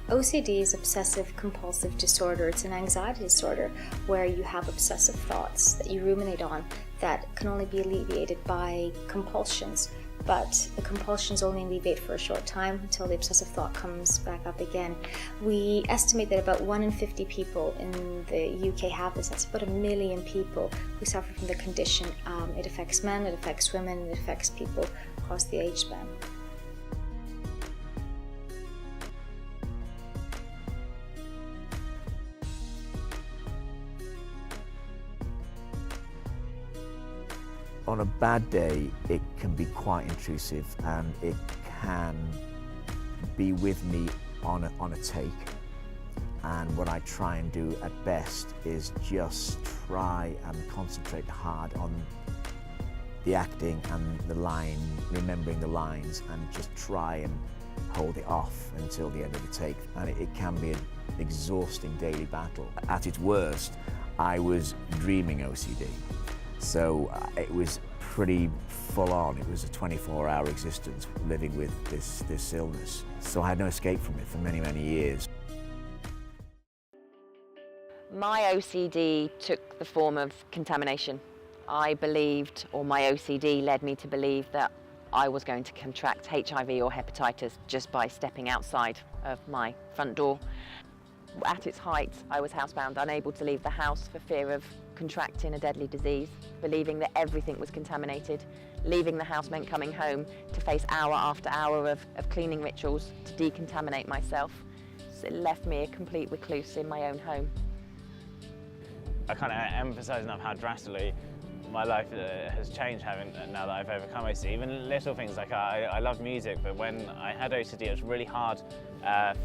OCD is obsessive compulsive disorder. It's an anxiety disorder where you have obsessive thoughts that you ruminate on that can only be alleviated by compulsions. But the compulsions only alleviate for a short time until the obsessive thought comes back up again. We estimate that about 1 in 50 people in the UK have this. That's about 1 million people who suffer from the condition. It affects men, it affects women, it affects people across the age span. On a bad day, it can be quite intrusive and it can be with me on a take. And what I try and do at best is just try and concentrate hard on the acting and the line, remembering the lines, and just try and hold it off until the end of the take. And it can be an exhausting daily battle. At its worst, I was dreaming OCD. So it was pretty full on. It was a 24-hour existence living with this illness. So I had no escape from it for many, many years. My OCD took the form of contamination. I believed, or my OCD led me to believe, that I was going to contract HIV or hepatitis just by stepping outside of my front door. At its height, I was housebound, unable to leave the house for fear of contracting a deadly disease, believing that everything was contaminated. Leaving the house meant coming home to face hour after hour of cleaning rituals to decontaminate myself. So it left me a complete recluse in my own home. I can't emphasise enough how drastically my life has changed now that I've overcome OCD. Even little things like I love music, but when I had OCD it was really hard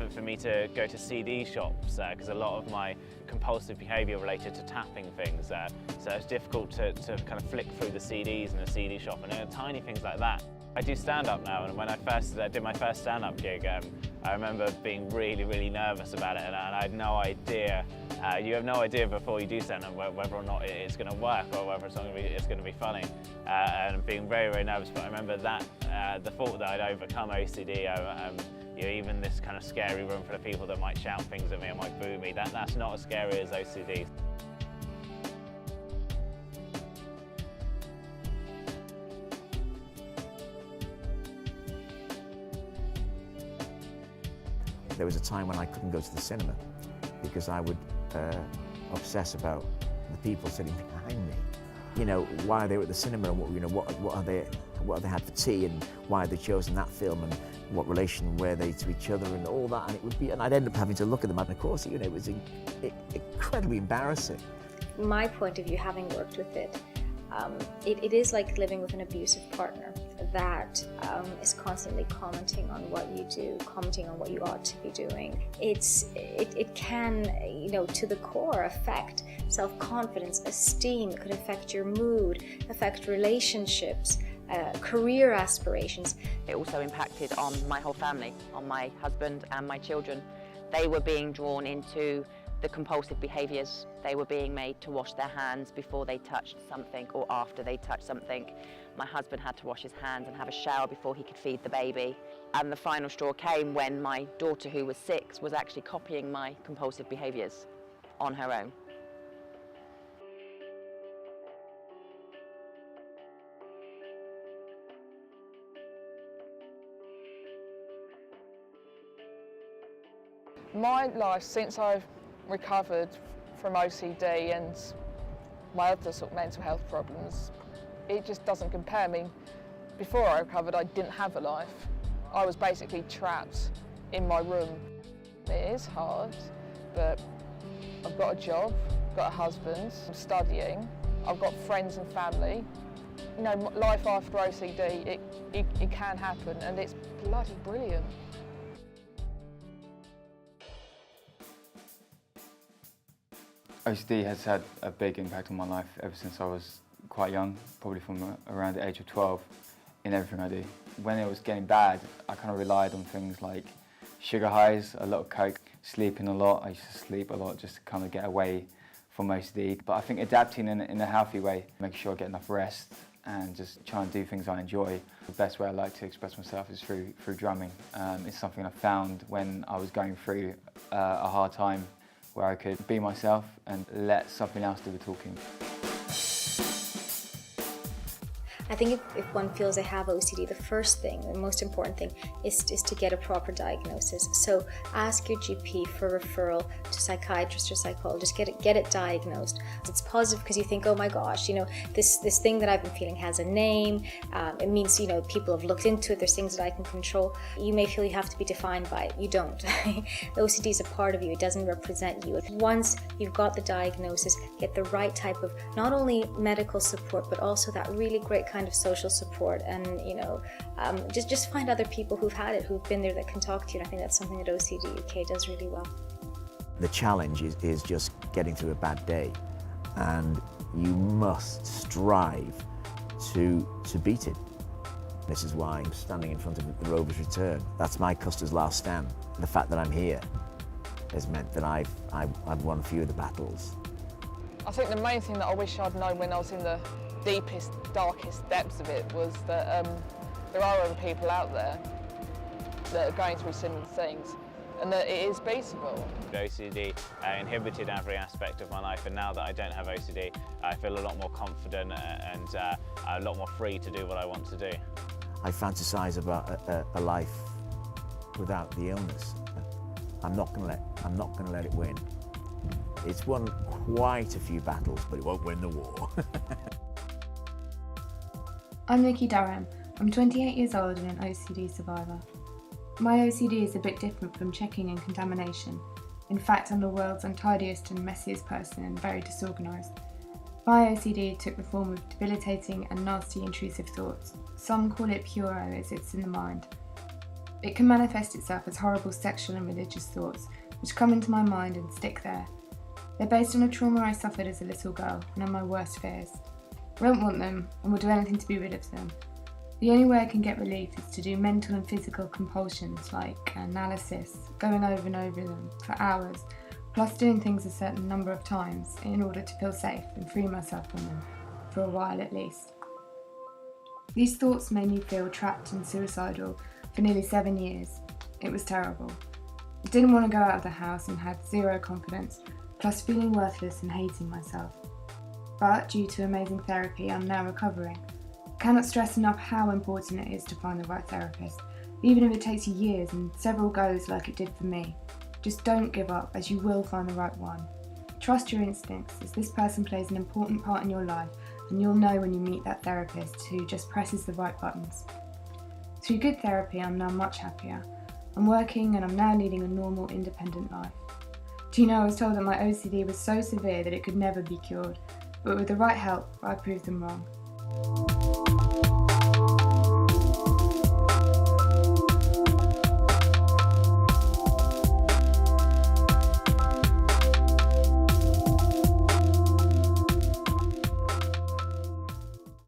for me to go to CD shops because a lot of my compulsive behaviour related to tapping things, so it's difficult to kind of flick through the CDs in a CD shop, and tiny things like that. I do stand-up now, and when I first did my first stand-up gig, I remember being really, really nervous about it, and I had no idea. You have no idea before you do stand-up whether or not it's going to work or whether it's going to be funny, and being very, very nervous. But I remember that the thought that I'd overcome OCD. Even this kind of scary room full of people that might shout things at me or might boo me, that's not as scary as OCD. There was a time when I couldn't go to the cinema because I would obsess about the people sitting behind me. You know, why they were at the cinema, and what have they had for tea, and why have they chosen that film, and what relation were they to each other, and all that. And I'd end up having to look at them, and of course, it was incredibly embarrassing. My point of view, having worked with it, it is like living with an abusive partner that is constantly commenting on what you do, commenting on what you ought to be doing. It can, to the core, affect self-confidence, esteem. It could affect your mood, affect relationships, career aspirations. It also impacted on my whole family, on my husband and my children. They were being drawn into the compulsive behaviours. They were being made to wash their hands before they touched something or after they touched something. My husband had to wash his hands and have a shower before he could feed the baby. And the final straw came when my daughter, who was 6, was actually copying my compulsive behaviours on her own. My life since I've recovered from OCD and my other sort of mental health problems, it just doesn't compare. I mean, before I recovered, I didn't have a life. I was basically trapped in my room. It is hard, but I've got a job, got a husband, I'm studying, I've got friends and family. Life after OCD, it can happen, and it's bloody brilliant. OCD has had a big impact on my life ever since I was quite young, probably from around the age of 12, in everything I do. When it was getting bad, I kind of relied on things like sugar highs, a lot of coke, sleeping a lot. I used to sleep a lot just to kind of get away from OCD. But I think adapting in a healthy way, making sure I get enough rest, and just try and do things I enjoy. The best way I like to express myself is through drumming. It's something I found when I was going through a hard time, where I could be myself and let something else do the talking. I think if one feels they have OCD, the first thing, the most important thing, is to get a proper diagnosis. So ask your GP for referral to psychiatrist or psychologist. Get it diagnosed. It's positive because you think, oh my gosh, this thing that I've been feeling has a name. It means people have looked into it. There's things that I can control. You may feel you have to be defined by it. You don't. The OCD is a part of you. It doesn't represent you. Once you've got the diagnosis, get the right type of not only medical support but also that really great kind of social support, and just find other people who've had it, who've been there, that can talk to you. And I think that's something that OCD UK does really well. The challenge is just getting through a bad day, and you must strive to beat it. This is why I'm standing in front of the Rover's Return. That's my Custer's last stand. The fact that I'm here has meant that I've won a few of the battles. I think the main thing that I wish I'd known when I was in the deepest, darkest depths of it was that there are other people out there that are going through similar things, and that it is beatable. OCD inhibited every aspect of my life, and now that I don't have OCD, I feel a lot more confident and a lot more free to do what I want to do. I fantasize about a life without the illness. I'm not going to let it win. It's won quite a few battles, but it won't win the war. I'm Nikki Durham. I'm 28 years old and an OCD survivor. My OCD is a bit different from checking and contamination. In fact, I'm the world's untidiest and messiest person and very disorganised. My OCD took the form of debilitating and nasty intrusive thoughts. Some call it puro, as it's in the mind. It can manifest itself as horrible sexual and religious thoughts, which come into my mind and stick there. They're based on a trauma I suffered as a little girl and are my worst fears. I don't want them and will do anything to be rid of them. The only way I can get relief is to do mental and physical compulsions like analysis, going over and over them for hours, plus doing things a certain number of times in order to feel safe and free myself from them, for a while at least. These thoughts made me feel trapped and suicidal for nearly 7 years. It was terrible. I didn't want to go out of the house and had zero confidence, plus feeling worthless and hating myself. But due to amazing therapy, I'm now recovering. I cannot stress enough how important it is to find the right therapist, even if it takes you years and several goes like it did for me. Just don't give up, as you will find the right one. Trust your instincts, as this person plays an important part in your life, and you'll know when you meet that therapist who just presses the right buttons. Through good therapy, I'm now much happier. I'm working and I'm now leading a normal, independent life. Do you know, I was told that my OCD was so severe that it could never be cured, but with the right help, I proved them wrong.